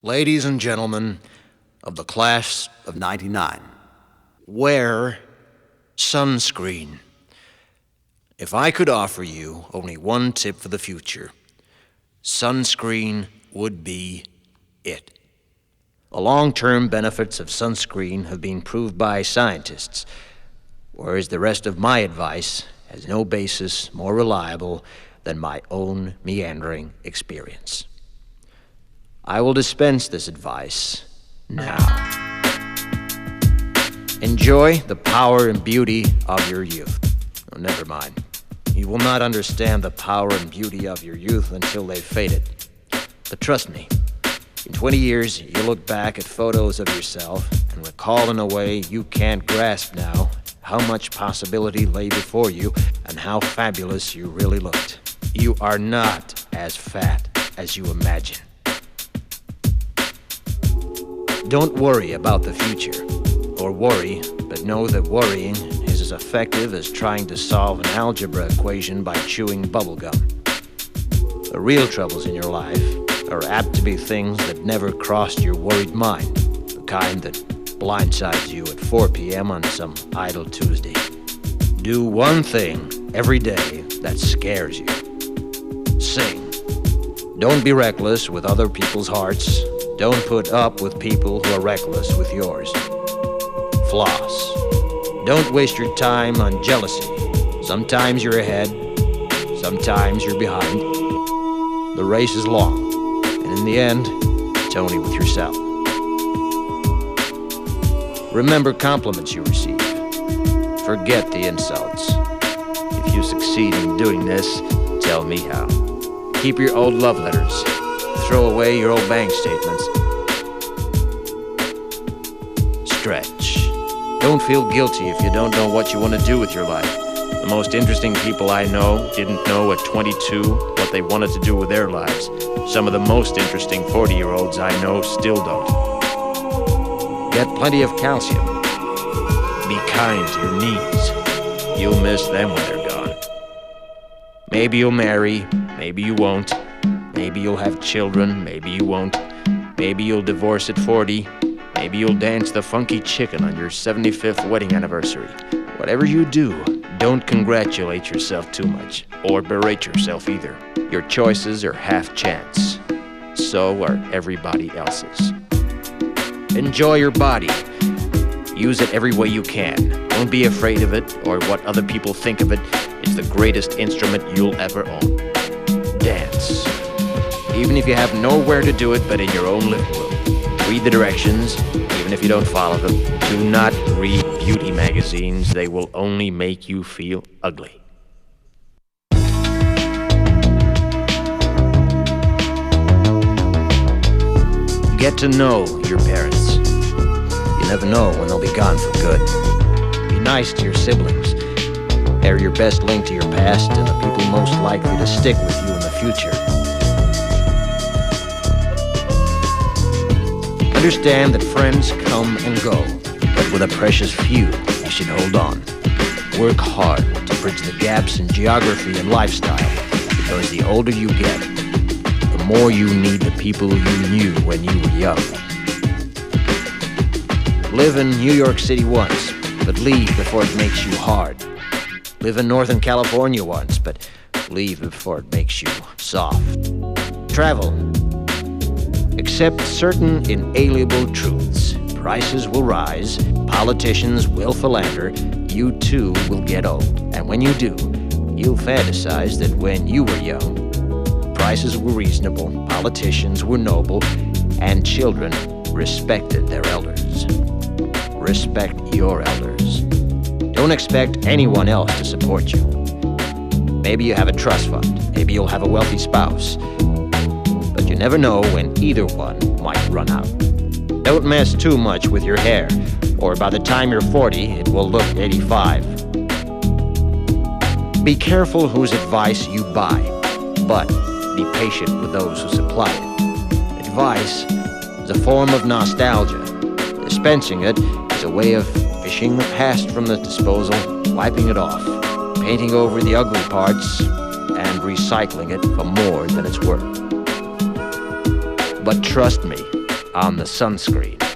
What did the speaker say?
Ladies and gentlemen of the class of '99, wear sunscreen. If I could offer you only one tip for the future, sunscreen would be it. The long-term benefits of sunscreen have been proved by scientists, whereas the rest of my advice has no basis more reliable than my own meandering experience. I will dispense this advice now. Enjoy the power and beauty of your youth. Oh, never mind. You will not understand the power and beauty of your youth until they've faded. But trust me, in 20 years, you'll look back at photos of yourself and recall in a way you can't grasp now how much possibility lay before you and how fabulous you really looked. You are not as fat as you imagine. Don't worry about the future, or worry, but know that worrying is as effective as trying to solve an algebra equation by chewing bubblegum. The real troubles in your life are apt to be things that never crossed your worried mind, the kind that blindsides you at 4 p.m. on some idle Tuesday. Do one thing every day that scares you. Sing. Don't be reckless with other people's hearts. Don't put up with people who are reckless with yours. Floss. Don't waste your time on jealousy. Sometimes you're ahead, sometimes you're behind. The race is long, and in the end, it's only with yourself. Remember compliments you receive. Forget the insults. If you succeed in doing this, tell me how. Keep your old love letters. Throw away your old bank statements. Stretch. Don't feel guilty if you don't know what you want to do with your life. The most interesting people I know didn't know at 22 what they wanted to do with their lives. Some of the most interesting 40-year-olds I know still don't. Get plenty of calcium. Be kind to your knees. You'll miss them when they're gone. Maybe you'll marry, maybe you won't. Maybe you'll have children, maybe you won't. Maybe you'll divorce at 40. Maybe you'll dance the funky chicken on your 75th wedding anniversary. Whatever you do, don't congratulate yourself too much, or berate yourself either. Your choices are half chance. So are everybody else's. Enjoy your body. Use it every way you can. Don't be afraid of it or what other people think of it. It's the greatest instrument you'll ever own. Dance. Even if you have nowhere to do it but in your own living room. Read the directions, even if you don't follow them. Do not read beauty magazines. They will only make you feel ugly. Get to know your parents. You never know when they'll be gone for good. Be nice to your siblings. They're your best link to your past and the people most likely to stick with you in the future. Understand that friends come and go, but with a precious few, you should hold on. Work hard to bridge the gaps in geography and lifestyle, because the older you get, the more you need the people you knew when you were young. Live in New York City once, but leave before it makes you hard. Live in Northern California once, but leave before it makes you soft. Travel. Accept certain inalienable truths. Prices will rise, politicians will philander, you too will get old. And when you do, you'll fantasize that when you were young, prices were reasonable, politicians were noble, and children respected their elders. Respect your elders. Don't expect anyone else to support you. Maybe you have a trust fund, maybe you'll have a wealthy spouse. But you never know when either one might run out. Don't mess too much with your hair, or by the time you're 40, it will look 85. Be careful whose advice you buy, but be patient with those who supply it. Advice is a form of nostalgia. Dispensing it is a way of fishing the past from the disposal, wiping it off, painting over the ugly parts, and recycling it for more than it's worth. But trust me, on the sunscreen.